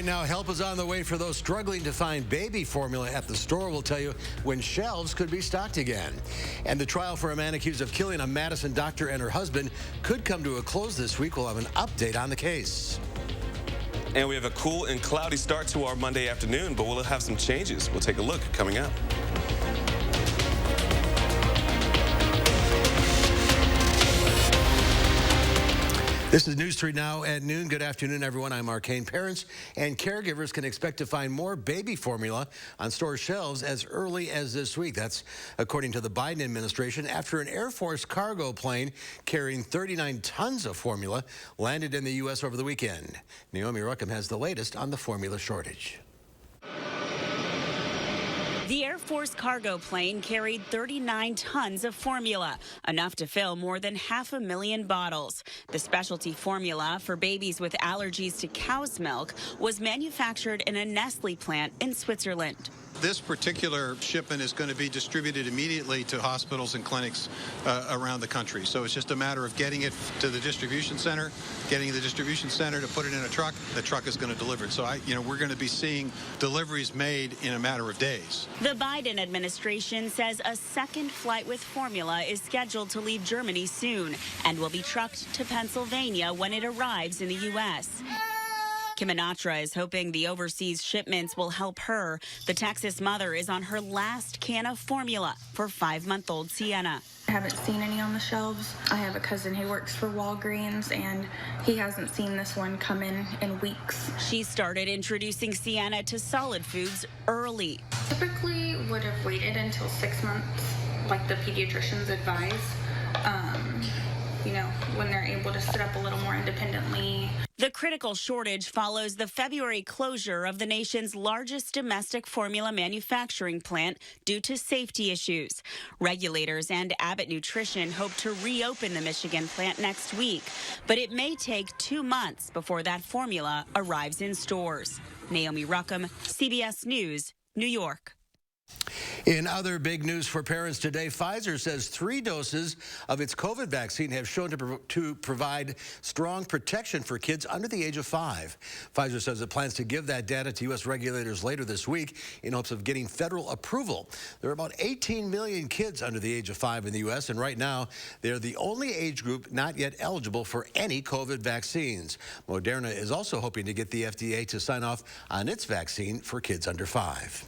Right now, help is on the way for those struggling to find baby formula at the store. We'll tell you when shelves could be stocked again. And the trial for a man accused of killing a Madison doctor and her husband could come to a close this week. We'll have an update on the case. And we have a cool and cloudy start to our Monday afternoon, but we'll have some changes. We'll take a look coming up. This is News 3 Now at noon. Good afternoon, everyone. I'm Mark Kane. Parents and caregivers can expect to find more baby formula on store shelves as early as this week. That's according to the Biden administration after an Air Force cargo plane carrying 39 tons of formula landed in the U.S. over the weekend. Naomi Ruckham has the latest on the formula shortage. The Air Force cargo plane carried 39 tons of formula, enough to fill more than 500,000 bottles. The specialty formula for babies with allergies to cow's milk was manufactured in a Nestle plant in Switzerland. This particular shipment is going to be distributed immediately to hospitals and clinics around the country. So it's just a matter of getting it to the distribution center, getting the distribution center to put it in a truck. The truck is going to deliver it. So we're going to be seeing deliveries made in a matter of days. The Biden administration says a second flight with formula is scheduled to leave Germany soon and will be trucked to Pennsylvania when it arrives in the U.S. Kim Minatra is hoping the overseas shipments will help her. The Texas mother is on her last can of formula for 5-month-old Sienna. I haven't seen any on the shelves. I have a cousin who works for Walgreens, and he hasn't seen this one come in weeks. She started introducing Sienna to solid foods early. Typically would have waited until 6 months, like the pediatricians advise, when they're able to sit up a little more independently. The critical shortage follows the February closure of the nation's largest domestic formula manufacturing plant due to safety issues. Regulators and Abbott Nutrition hope to reopen the Michigan plant next week, but it may take 2 months before that formula arrives in stores. Naomi Ruckham, CBS News, New York. In other big news for parents today, Pfizer says 3 doses of its COVID vaccine have shown to provide strong protection for kids under the age of 5. Pfizer says it plans to give that data to U.S. regulators later this week in hopes of getting federal approval. There are about 18 million kids under the age of 5 in the U.S., and right now they're the only age group not yet eligible for any COVID vaccines. Moderna is also hoping to get the FDA to sign off on its vaccine for kids under 5.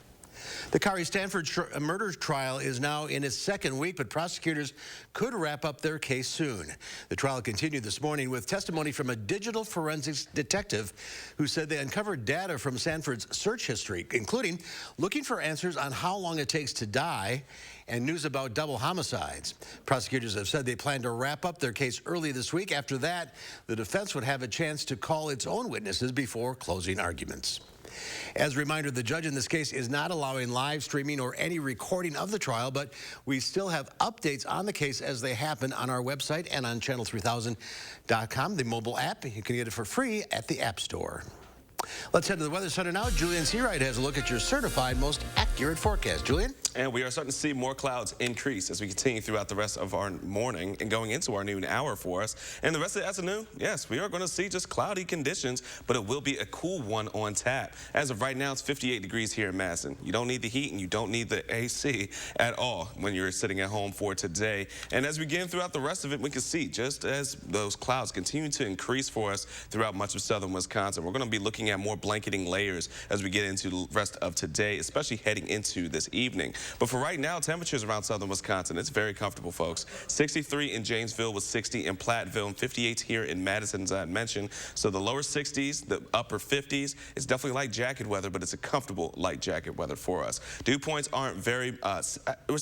The Kari Stanford murder trial is now in its 2nd week, but prosecutors could wrap up their case soon. The trial continued this morning with testimony from a digital forensics detective who said they uncovered data from Stanford's search history, including looking for answers on how long it takes to die and news about double homicides. Prosecutors have said they plan to wrap up their case early this week. After that, the defense would have a chance to call its own witnesses before closing arguments. As a reminder, the judge in this case is not allowing live streaming or any recording of the trial, but we still have updates on the case as they happen on our website and on channel3000.com, the mobile app. You can get it for free at the App Store. Let's head to the Weather Center now. Julian Seawright has a look at your certified most accurate forecast. Julian? And we are starting to see more clouds increase as we continue throughout the rest of our morning and going into our noon hour for us. And the rest of the afternoon, yes, we are going to see just cloudy conditions, but it will be a cool one on tap. As of right now, it's 58 degrees here in Madison. You don't need the heat and you don't need the AC at all when you're sitting at home for today. And as we get in throughout the rest of it, we can see just as those clouds continue to increase for us throughout much of southern Wisconsin, we're going to be looking at more blanketing layers as we get into the rest of today, especially heading into this evening. But for right now, temperatures around southern Wisconsin, it's very comfortable, folks. 63 in Janesville with 60 in Platteville and 58 here in Madison, as I had mentioned. So the lower 60s, the upper 50s, it's definitely light jacket weather, but it's a comfortable light jacket weather for us. Dew points aren't very, it's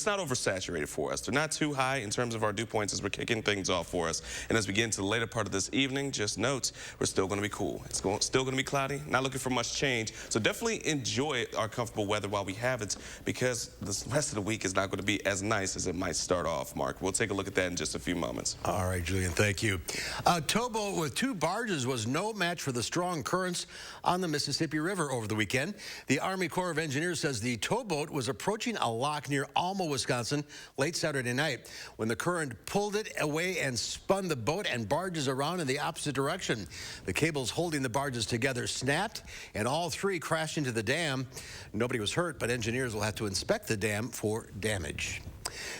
not oversaturated for us. They're not too high in terms of our dew points as we're kicking things off for us. And as we get into the later part of this evening, just note, we're still going to be cool. It's still going to be cloudy, not looking for much change. So definitely enjoy our comfortable weather while we have it, because the rest of the week is not going to be as nice as it might start off, Mark. We'll take a look at that in just a few moments. All right, Julian, thank you. A towboat with 2 barges was no match for the strong currents on the Mississippi River over the weekend. The Army Corps of Engineers says the towboat was approaching a lock near Alma, Wisconsin, late Saturday night when the current pulled it away and spun the boat and barges around in the opposite direction. The cables holding the barges together snapped mat, and all three crashed into the dam. Nobody was hurt, but engineers will have to inspect the dam for damage.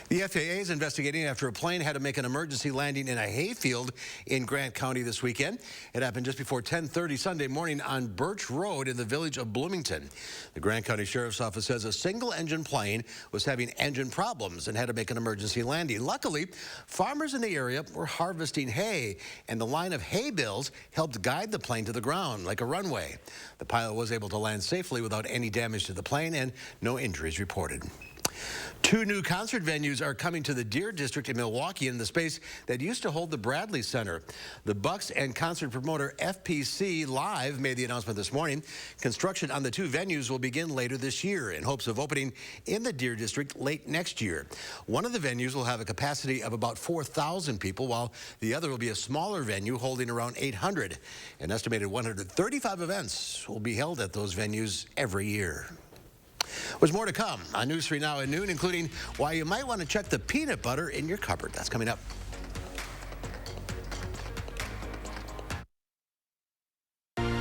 The FAA is investigating after a plane had to make an emergency landing in a hayfield in Grant County this weekend. It happened just before 10:30 Sunday morning on Birch Road in the village of Bloomington. The Grant County Sheriff's Office says a single-engine plane was having engine problems and had to make an emergency landing. Luckily, farmers in the area were harvesting hay, and the line of hay bales helped guide the plane to the ground like a runway. The pilot was able to land safely without any damage to the plane and no injuries reported. Two new concert venues are coming to the Deer District in Milwaukee in the space that used to hold the Bradley Center. The Bucks and concert promoter FPC Live made the announcement this morning. Construction on the two venues will begin later this year in hopes of opening in the Deer District late next year. One of the venues will have a capacity of about 4,000 people, while the other will be a smaller venue holding around 800. An estimated 135 events will be held at those venues every year. There's more to come on News 3 Now at noon, including why you might want to check the peanut butter in your cupboard. That's coming up.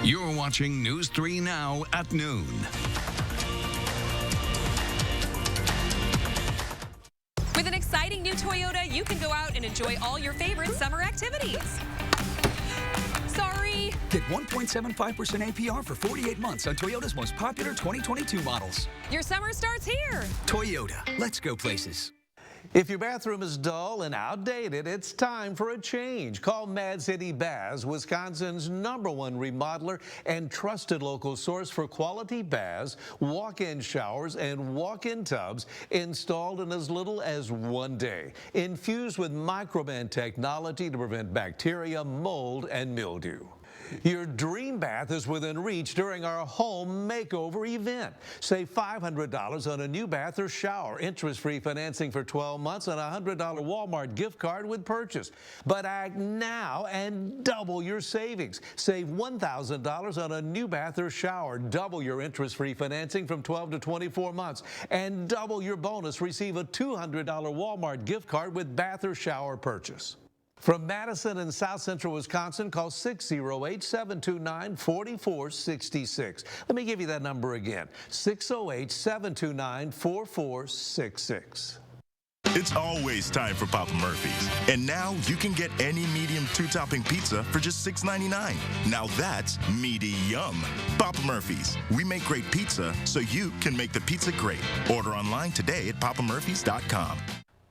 You're watching News 3 Now at noon. With an exciting new Toyota, you can go out and enjoy all your favorite summer activities. Sorry. Get 1.75% APR for 48 months on Toyota's most popular 2022 models. Your summer starts here. Toyota, let's go places. If your bathroom is dull and outdated, it's time for a change. Call Mad City Baths, Wisconsin's #1 remodeler and trusted local source for quality baths, walk-in showers, and walk-in tubs installed in as little as 1 day. Infused with microban technology to prevent bacteria, mold, and mildew. Your dream bath is within reach during our home makeover event. Save $500 on a new bath or shower, interest-free financing for 12 months, and a $100 Walmart gift card with purchase. But act now and double your savings. Save $1,000 on a new bath or shower, double your interest-free financing from 12 to 24 months, and double your bonus. Receive a $200 Walmart gift card with bath or shower purchase. From Madison and South Central Wisconsin, call 608-729-4466. Let me give you that number again, 608-729-4466. It's always time for Papa Murphy's. And now you can get any medium 2-topping pizza for just $6.99. Now that's meaty-yum. Papa Murphy's. We make great pizza so you can make the pizza great. Order online today at papamurphys.com.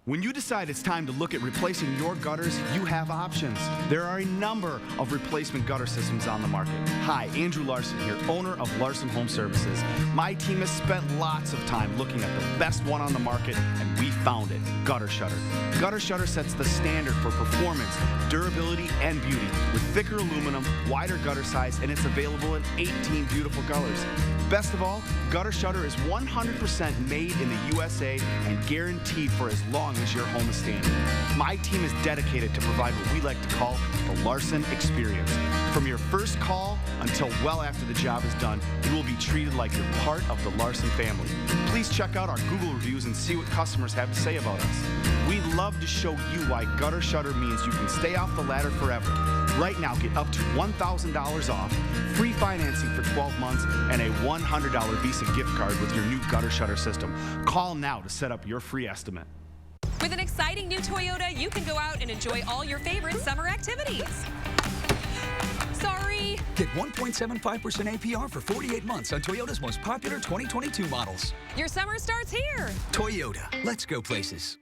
When you decide it's time to look at replacing your gutters, you have options. There are a number of replacement gutter systems on the market. Hi, Andrew Larson here, owner of Larson Home Services. My team has spent lots of time looking at the best one on the market, and we found it, Gutter Shutter. Gutter Shutter sets the standard for performance, durability, and beauty with thicker aluminum, wider gutter size, and it's available in 18 beautiful colors. Best of all, Gutter Shutter is 100% made in the USA and guaranteed for as long as your home is standing. My team is dedicated to provide what we like to call the Larson experience. From your first call until well after the job is done, you will be treated like you're part of the Larson family. Please check out our Google reviews and see what customers have to say about us. We'd love to show you why Gutter Shutter means you can stay off the ladder forever. Right now, get up to $1,000 off, free financing for 12 months, and a $100 Visa gift card with your new Gutter Shutter system. Call now to set up your free estimate. With an exciting new Toyota, you can go out and enjoy all your favorite summer activities. Sorry. Get 1.75% APR for 48 months on Toyota's most popular 2022 models. Your summer starts here. Toyota, let's go places.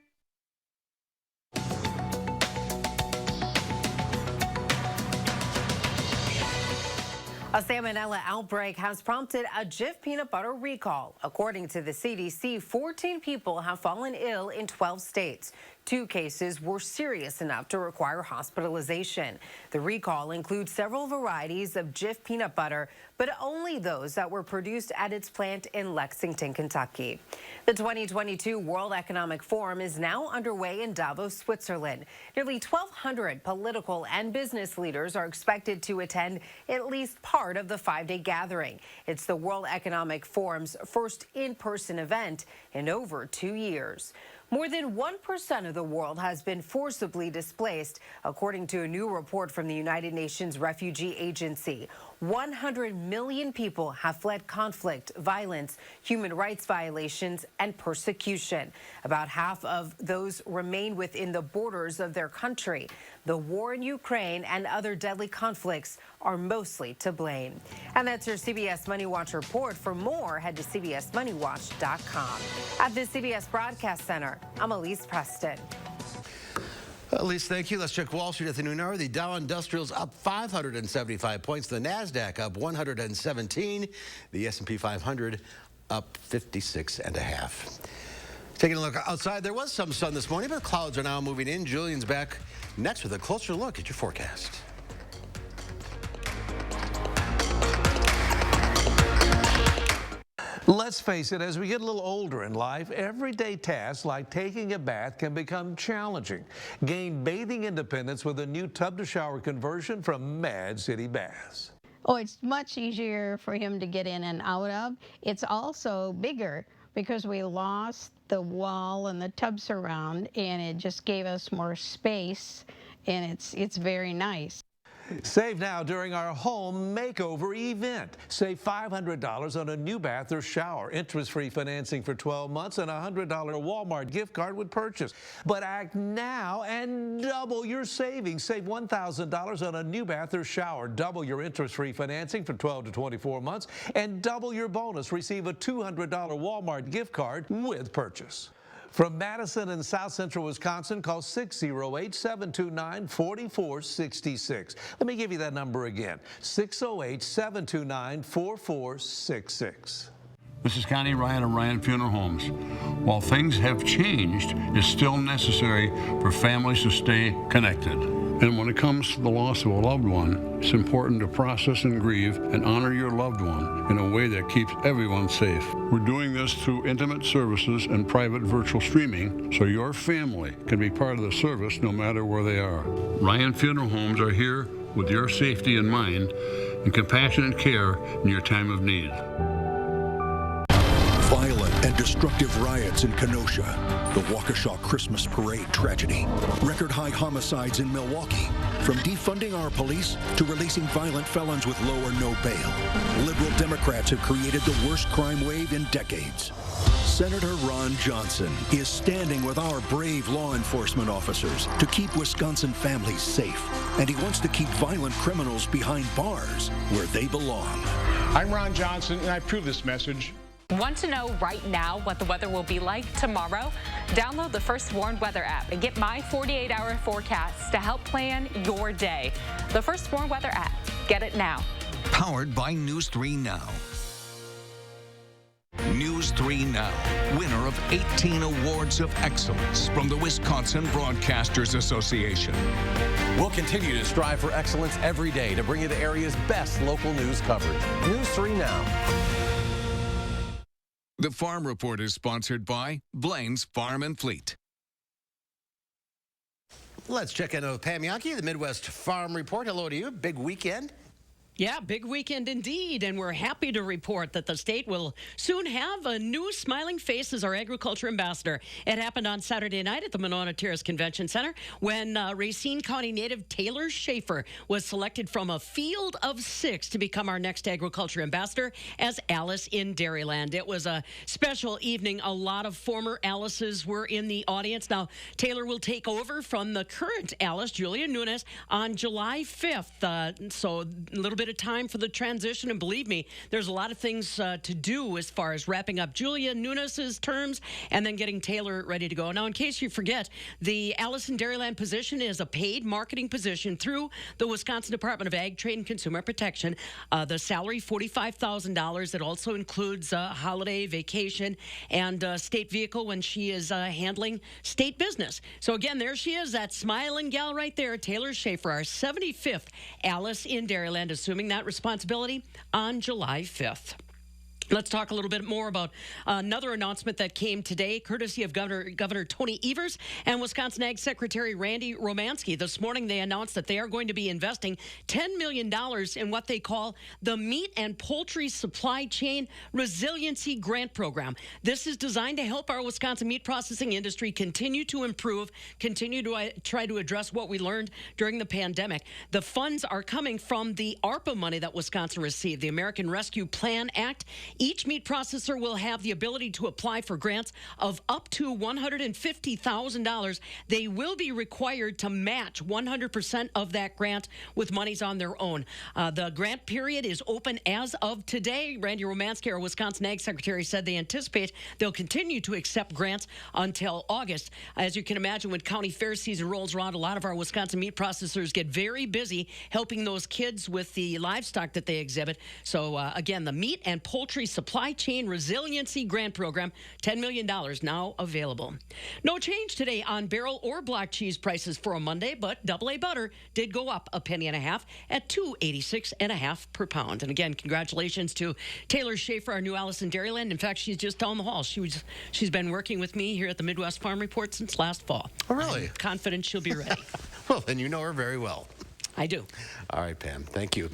A salmonella outbreak has prompted a Jif peanut butter recall. According to the CDC, 14 people have fallen ill in 12 states. 2 cases were serious enough to require hospitalization. The recall includes several varieties of Jif peanut butter, but only those that were produced at its plant in Lexington, Kentucky. The 2022 World Economic Forum is now underway in Davos, Switzerland. Nearly 1,200 political and business leaders are expected to attend at least part of the 5-day gathering. It's the World Economic Forum's first in-person event in over 2 years. More than 1% of the world has been forcibly displaced, according to a new report from the United Nations Refugee Agency. 100 million people have fled conflict, violence, human rights violations, and persecution. About half of those remain within the borders of their country. The war in Ukraine and other deadly conflicts are mostly to blame. And that's your CBS Money Watch report. For more, head to CBSMoneyWatch.com. At the CBS Broadcast Center, I'm Elise Preston. Elise, thank you. Let's check Wall Street at the noon hour. The Dow Industrial's up 575 points. The NASDAQ up 117. The S&P 500 up 56.5. Taking a look outside, there was some sun this morning, but clouds are now moving in. Julian's back next with a closer look at your forecast. Let's face it, as we get a little older in life, everyday tasks like taking a bath can become challenging. Gain bathing independence with a new tub-to-shower conversion from Mad City Baths. Oh, it's much easier for him to get in and out of. It's also bigger because we lost the wall and the tub surround, and it just gave us more space, and it's very nice. Save now during our home makeover event. Save $500 on a new bath or shower. Interest-free financing for 12 months and a $100 Walmart gift card with purchase. But act now and double your savings. Save $1,000 on a new bath or shower. Double your interest-free financing for 12 to 24 months and double your bonus. Receive a $200 Walmart gift card with purchase. From Madison in South Central Wisconsin, call 608-729-4466. Let me give you that number again, 608-729-4466. This is Connie Ryan of Ryan Funeral Homes. While things have changed, it's still necessary for families to stay connected. And when it comes to the loss of a loved one, it's important to process and grieve and honor your loved one in a way that keeps everyone safe. We're doing this through intimate services and private virtual streaming so your family can be part of the service no matter where they are. Ryan Funeral Homes are here with your safety in mind and compassionate care in your time of need. Violent and destructive riots in Kenosha, the Waukesha Christmas Parade tragedy, record-high homicides in Milwaukee, from defunding our police to releasing violent felons with low or no bail. Liberal Democrats have created the worst crime wave in decades. Senator Ron Johnson is standing with our brave law enforcement officers to keep Wisconsin families safe, and he wants to keep violent criminals behind bars where they belong. I'm Ron Johnson, and I approve this message. Want to know right now what the weather will be like tomorrow? Download the First Warned Weather app and get my 48-hour forecast to help plan your day. The First Warned Weather app. Get it now. Powered by News 3 Now. News 3 Now, winner of 18 awards of excellence from the Wisconsin Broadcasters Association. We'll continue to strive for excellence every day to bring you the area's best local news coverage. News 3 Now. The Farm Report is sponsored by Blaine's Farm and Fleet. Let's check in with Pam Yankee, the Midwest Farm Report. Hello to you. Big weekend. Yeah, big weekend indeed, and we're happy to report that the state will soon have a new smiling face as our agriculture ambassador. It happened on Saturday night at the Monona Terrace Convention Center when Racine County native Taylor Schaefer was selected from a field of 6 to become our next agriculture ambassador as Alice in Dairyland. It was a special evening. A lot of former Alices were in the audience. Now, Taylor will take over from the current Alice, Julia Nunes, on July 5th. So a little bit of time for the transition, and believe me, there's a lot of things to do as far as wrapping up Julia Nunes's terms and then getting Taylor ready to go. Now, in case you forget, the Alice in Dairyland position is a paid marketing position through the Wisconsin Department of Ag, Trade, and Consumer Protection. The salary, $45,000. It also includes holiday, vacation, and state vehicle when she is handling state business. So again, there she is, that smiling gal right there, Taylor Schaefer, our 75th Alice in Dairyland, assuming that responsibility on July 5th. Let's talk a little bit more about another announcement that came today, courtesy of Governor Tony Evers and Wisconsin Ag Secretary Randy Romanski. This morning, they announced that they are going to be investing $10 million in what they call the Meat and Poultry Supply Chain Resiliency Grant Program. This is designed to help our Wisconsin meat processing industry continue to improve, continue to try to address what we learned during the pandemic. The funds are coming from the ARPA money that Wisconsin received, the American Rescue Plan Act. Each meat processor will have the ability to apply for grants of up to $150,000. They will be required to match 100% of that grant with monies on their own. The grant period is open as of today. Randy Romanski, our Wisconsin Ag Secretary, said they anticipate they'll continue to accept grants until August. As you can imagine, when county fair season rolls around, a lot of our Wisconsin meat processors get very busy helping those kids with the livestock that they exhibit. So, again, the Meat and Poultry Supply Chain Resiliency Grant Program, $10 million now available. No change today on barrel or block cheese prices for a Monday, but AA butter did go up a penny and a half at $2.86.5 per pound. And again, congratulations to Taylor Schaefer, our new Allison Dairyland. In fact, she's just down the hall. She's been working with me here at the Midwest Farm Report since last fall. Oh, really? I'm confident she'll be ready. Well, then you know her very well. I do. All right, Pam. Thank you.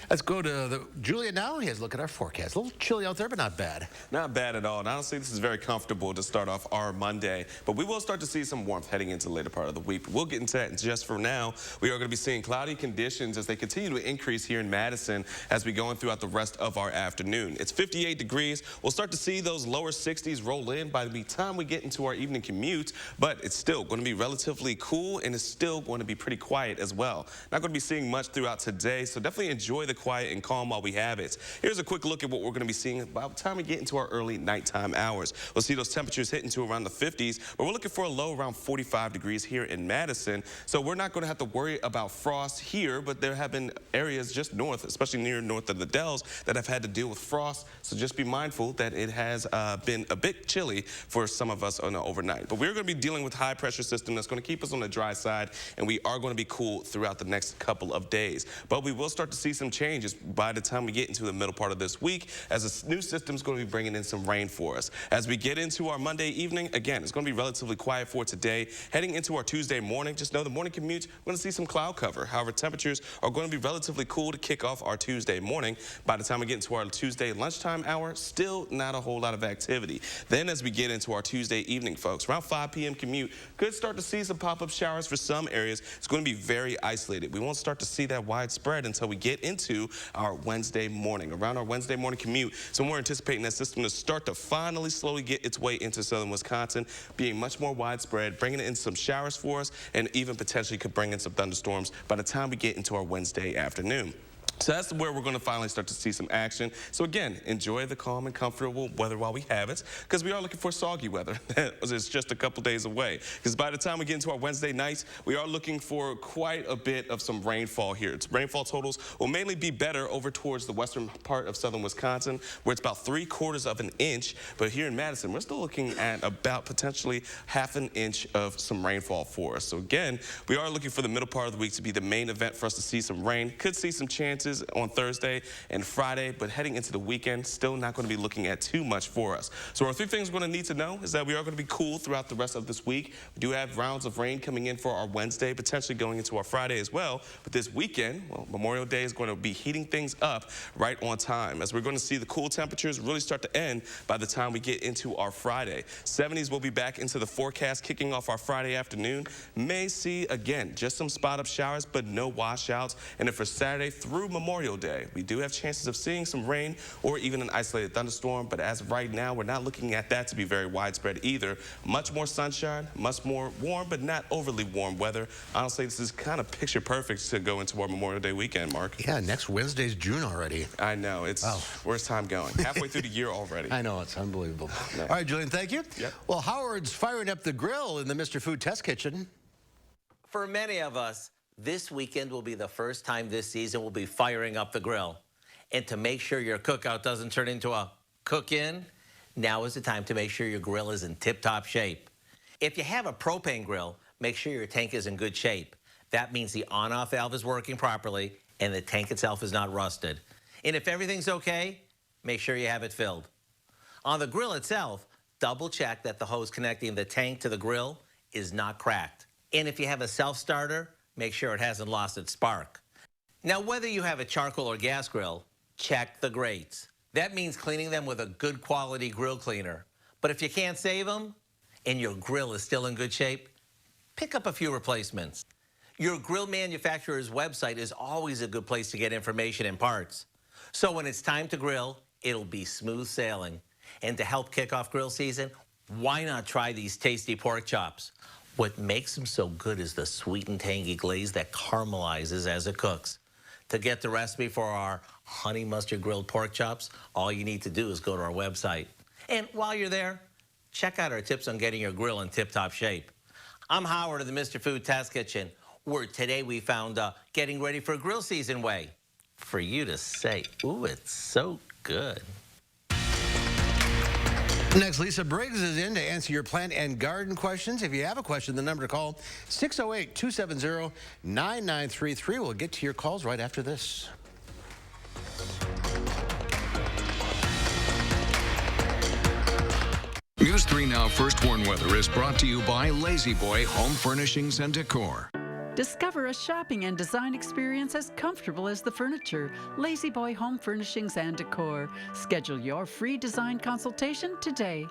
Let's go to Julia now. Here's a look at our forecast. A little chilly out there, but not bad. Not bad at all. And honestly, this is very comfortable to start off our Monday. But we will start to see some warmth heading into the later part of the week. We'll get into that just for now. We are going to be seeing cloudy conditions as they continue to increase here in Madison as we go in throughout the rest of our afternoon. It's 58 degrees. We'll start to see those lower 60s roll in by the time we get into our evening commute. But it's still going to be relatively cool, and it's still going to be pretty quiet as well. Not going to be seeing much throughout today, so definitely enjoy the quiet and calm while we have it. Here's a quick look at what we're going to be seeing by the time we get into our early nighttime hours. We'll see those temperatures hitting to around the 50s, but we're looking for a low around 45 degrees here in Madison. So we're not going to have to worry about frost here, but there have been areas just north, especially near north of the Dells, that have had to deal with frost. So just be mindful that it has been a bit chilly for some of us on the overnight. But we're going to be dealing with high pressure system that's going to keep us on the dry side, and we are going to be cool throughout the next couple of days. But we will start to see some changes by the time we get into the middle part of this week, as a new system is going to be bringing in some rain for us. As we get into our Monday evening, again, it's going to be relatively quiet for today. Heading into our Tuesday morning, just know the morning commute, we're going to see some cloud cover. However, temperatures are going to be relatively cool to kick off our Tuesday morning. By the time we get into our Tuesday lunchtime hour, still not a whole lot of activity. Then as we get into our Tuesday evening, folks, around 5 p.m. commute, could start to see some pop-up showers for some areas. It's going to be very isolated. We won't start to see that widespread until we get into our Wednesday morning. Around our Wednesday morning commute, so we're anticipating that system to start to finally slowly get its way into southern Wisconsin, being much more widespread, bringing in some showers for us, and even potentially could bring in some thunderstorms by the time we get into our Wednesday afternoon. So that's where we're going to finally start to see some action. So again, enjoy the calm and comfortable weather while we have it, because we are looking for soggy weather. It's just a couple days away. Because by the time we get into our Wednesday nights, we are looking for quite a bit of some rainfall here. Its rainfall totals will mainly be better over towards the western part of southern Wisconsin, where it's about 3/4 of an inch. But here in Madison, we're still looking at about potentially half an inch of some rainfall for us. So again, we are looking for the middle part of the week to be the main event for us to see some rain. Could see some chances on Thursday and Friday, but heading into the weekend, still not going to be looking at too much for us. So our 3 things we're going to need to know is that we are going to be cool throughout the rest of this week. We do have rounds of rain coming in for our Wednesday, potentially going into our Friday as well. But this weekend, well, Memorial Day is going to be heating things up right on time, as we're going to see the cool temperatures really start to end by the time we get into our Friday. 70s will be back into the forecast, kicking off our Friday afternoon. May see, again, just some spot-up showers, but no washouts. And then for Saturday through Memorial Day, we do have chances of seeing some rain or even an isolated thunderstorm, but as of right now, we're not looking at that to be very widespread either. Much more sunshine, much more warm, but not overly warm weather. Honestly, this is kind of picture perfect to go into our Memorial Day weekend, Mark. Yeah, next Wednesday's June already. I know. It's where's time going? Halfway through the year already. I know, it's unbelievable. No. All right, Julian, thank you. Yep. Well, Howard's firing up the grill in the Mr. Food Test Kitchen. For many of us, this weekend will be the first time this season we'll be firing up the grill. And to make sure your cookout doesn't turn into a cook-in, now is the time to make sure your grill is in tip-top shape. If you have a propane grill, make sure your tank is in good shape. That means the on-off valve is working properly and the tank itself is not rusted. And if everything's okay, make sure you have it filled. On the grill itself, double check that the hose connecting the tank to the grill is not cracked. And if you have a self-starter, make sure it hasn't lost its spark. Now, whether you have a charcoal or gas grill, check the grates. That means cleaning them with a good quality grill cleaner. But if you can't save them and your grill is still in good shape, pick up a few replacements. Your grill manufacturer's website is always a good place to get information and parts. So when it's time to grill, it'll be smooth sailing. And to help kick off grill season, why not try these tasty pork chops? What makes them so good is the sweet and tangy glaze that caramelizes as it cooks. To get the recipe for our honey mustard grilled pork chops, all you need to do is go to our website. And while you're there, check out our tips on getting your grill in tip-top shape. I'm Howard of the Mr. Food Test Kitchen, where today we found getting ready for grill season way. For you to say, ooh, it's so good. Next, Lisa Briggs is in to answer your plant and garden questions. If you have a question, the number to call, 608-270-9933. We'll get to your calls right after this. News 3 Now First Warn Weather is brought to you by Lazy Boy Home Furnishings and Decor. Discover a shopping and design experience as comfortable as the furniture. Lazy Boy Home Furnishings and Decor. Schedule your free design consultation today.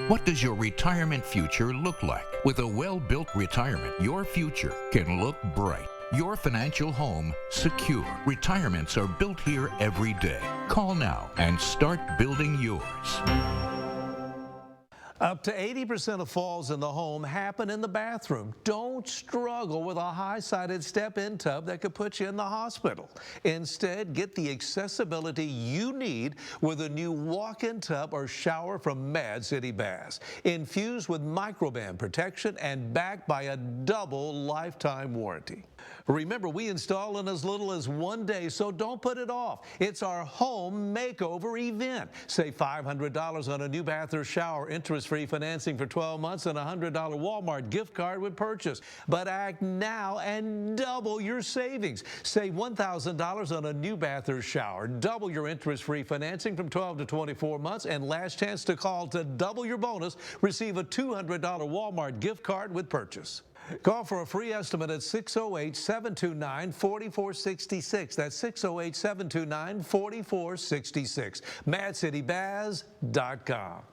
What does your retirement future look like? With a well-built retirement, your future can look bright. Your financial home secure. Retirements are built here every day. Call now and start building yours. Up to 80% of falls in the home happen in the bathroom. Don't struggle with a high-sided step-in tub that could put you in the hospital. Instead, get the accessibility you need with a new walk-in tub or shower from Mad City Baths. Infused with microban protection and backed by a double lifetime warranty. Remember, we install in as little as 1 day, so don't put it off. It's our home makeover event. Save $500 on a new bath or shower, interest-free financing for 12 months, and a $100 Walmart gift card with purchase. But act now and double your savings. Save $1,000 on a new bath or shower, double your interest-free financing from 12 to 24 months, and last chance to call to double your bonus. Receive a $200 Walmart gift card with purchase. Call for a free estimate at 608-729-4466. That's 608-729-4466. MadCityBaths.com.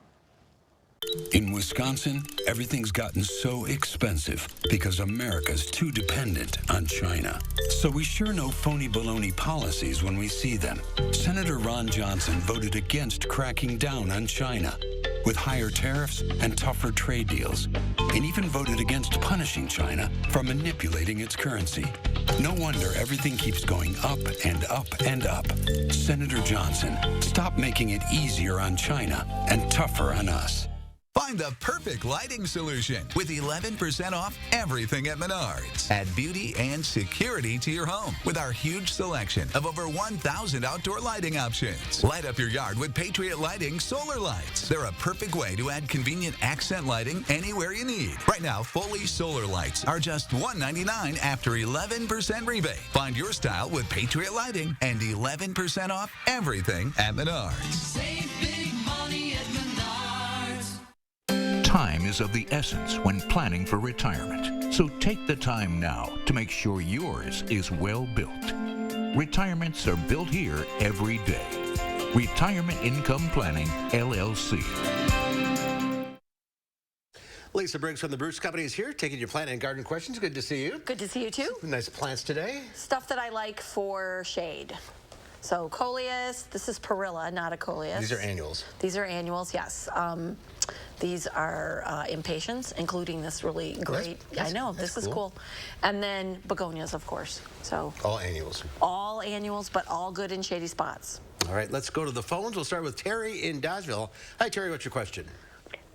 In Wisconsin, everything's gotten so expensive because America's too dependent on China. So we sure know phony baloney policies when we see them. Senator Ron Johnson voted against cracking down on China with higher tariffs and tougher trade deals, and even voted against punishing China for manipulating its currency. No wonder everything keeps going up and up and up. Senator Johnson, stop making it easier on China and tougher on us. Find the perfect lighting solution with 11% off everything at Menards. Add beauty and security to your home with our huge selection of over 1,000 outdoor lighting options. Light up your yard with Patriot Lighting solar lights. They're a perfect way to add convenient accent lighting anywhere you need. Right now, fully solar lights are just $199 after 11% rebate. Find your style with Patriot Lighting and 11% off everything at Menards. Save big money at Menards. Time is of the essence when planning for retirement. So take the time now to make sure yours is well built. Retirements are built here every day. Retirement Income Planning, LLC. Lisa Briggs from the Bruce Company is here, taking your plant and garden questions. Good to see you. Good to see you too. Some nice plants today. Stuff that I like for shade. So coleus, this is perilla, not a coleus. These are annuals. These are annuals, yes. These are impatiens, including this really great. I know, this is cool. And then begonias, of course. So all annuals. All annuals, but all good in shady spots. All right, let's go to the phones. We'll start with Terry in Dodgeville. Hi, Terry. What's your question?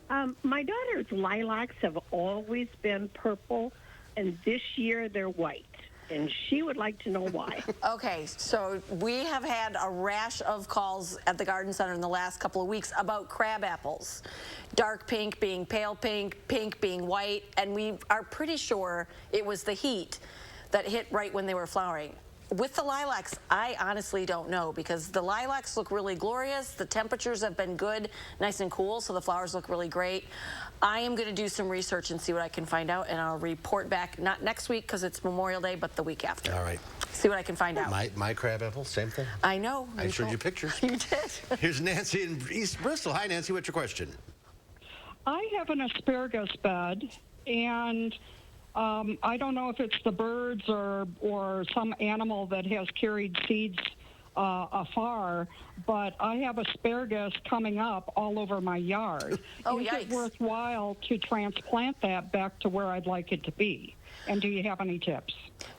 My daughter's lilacs have always been purple, and this year they're white. And she would like to know why. Okay, so we have had a rash of calls at the garden center in the last couple of weeks about crab apples. Dark pink being pale pink, pink being white, and we are pretty sure it was the heat that hit right when they were flowering. With the lilacs, I honestly don't know because the lilacs look really glorious. The temperatures have been good, nice and cool, so the flowers look really great. I am going to do some research and see what I can find out, and I'll report back, not next week because it's Memorial Day, but the week after. All right. See what I can find out. My crabapple, same thing. I know. I showed you pictures. You did. Here's Nancy in East Bristol. Hi, Nancy. What's your question? I have an asparagus bed, and I don't know if it's the birds or some animal that has carried seeds afar, but I have asparagus coming up all over my yard. Oh, Is yikes. it worthwhile to transplant that back to where I'd like it to be? And do you have any tips?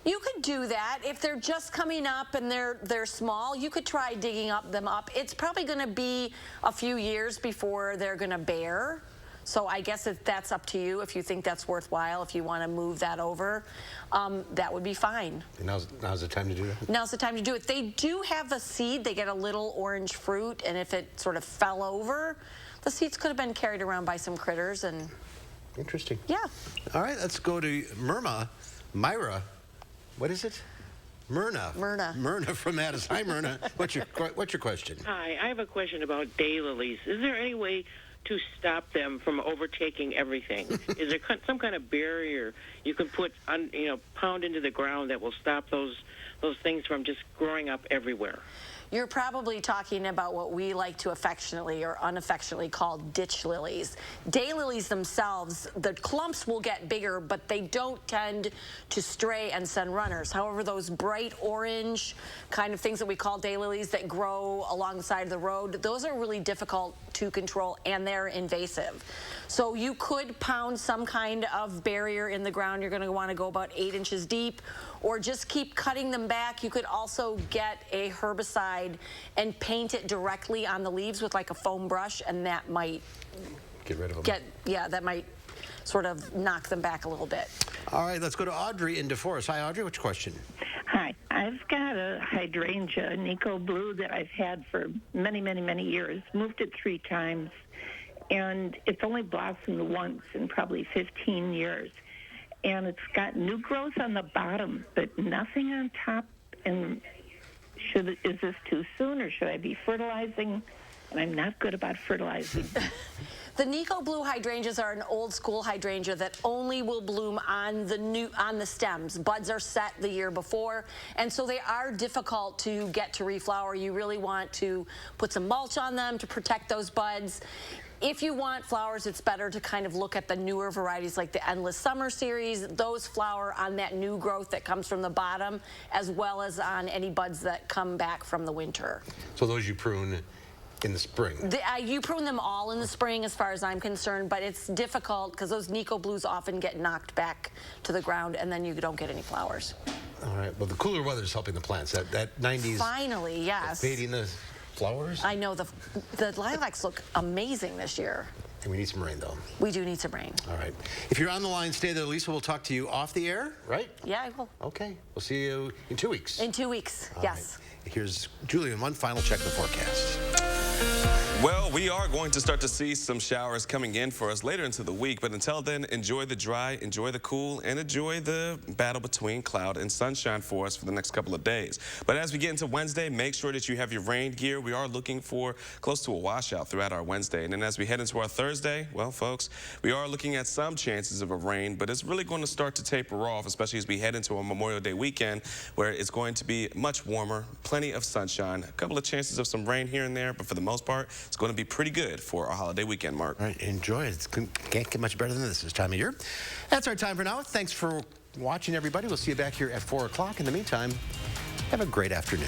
You could do that. If they're just coming up and they're small, you could try digging them up. It's probably going to be a few years before they're going to bear. So I guess that's up to you if you think that's worthwhile, if you want to move that over. That would be fine. Now's the time to do that? Now's the time to do it. They do have a seed. They get a little orange fruit, and if it sort of fell over, the seeds could have been carried around by some critters. And Interesting. yeah. All right, let's go to Myra. What is it? Myrna from Madison. Hi, Myrna. What's your question? Hi, I have a question about daylilies. Is there any way to stop them from overtaking everything? Is there some kind of barrier you can put on, pound into the ground that will stop those things from just growing up everywhere? You're probably talking about what we like to affectionately or unaffectionately call ditch lilies. Daylilies themselves, the clumps will get bigger, but they don't tend to stray and send runners. However, those bright orange kind of things that we call daylilies that grow along the side of the road, those are really difficult to control, and they're invasive. So you could pound some kind of barrier in the ground. You're going to want to go about 8 inches deep, or just keep cutting them back. You could also get a herbicide and paint it directly on the leaves with like a foam brush, and that might get rid of them. That might sort of knock them back a little bit. All right, let's go to Audrey in DeForest. Hi, Audrey. What's your question? Hi. I've got a hydrangea, Nico Blue, that I've had for many, many, many years. Moved it 3 times, and it's only blossomed once in probably 15 years. And it's got new growth on the bottom, but nothing on top. And is this too soon, or should I be fertilizing? And I'm not good about fertilizing. The Nico Blue hydrangeas are an old school hydrangea that only will bloom on the stems. Buds are set the year before, and so they are difficult to get to reflower. You really want to put some mulch on them to protect those buds. If you want flowers, it's better to kind of look at the newer varieties like the Endless Summer series. Those flower on that new growth that comes from the bottom, as well as on any buds that come back from the winter. So those you prune in the spring? You prune them all in the spring as far as I'm concerned, but it's difficult because those Nico Blues often get knocked back to the ground, and then you don't get any flowers. All right, well, the cooler weather is helping the plants. That 90s... Finally, yes. Fading the flowers? I know. The lilacs look amazing this year. And we need some rain, though. We do need some rain. All right. If you're on the line, stay there. Lisa will talk to you off the air, right? Yeah, I will. Okay. We'll see you in 2 weeks. In 2 weeks, yes. Right. Here's Julian, one final check of the forecast. Well, we are going to start to see some showers coming in for us later into the week, but until then, enjoy the dry, enjoy the cool, and enjoy the battle between cloud and sunshine for us for the next couple of days. But as we get into Wednesday, make sure that you have your rain gear. We are looking for close to a washout throughout our Wednesday. And then as we head into our Thursday, well, folks, we are looking at some chances of a rain, but it's really going to start to taper off, especially as we head into a Memorial Day weekend where it's going to be much warmer, plenty of sunshine, a couple of chances of some rain here and there, but for the most part, it's going to be pretty good for our holiday weekend, Mark. All right, enjoy it. Can't get much better than this time of year. That's our time for now. Thanks for watching, everybody. We'll see you back here at 4 o'clock. In the meantime, have a great afternoon.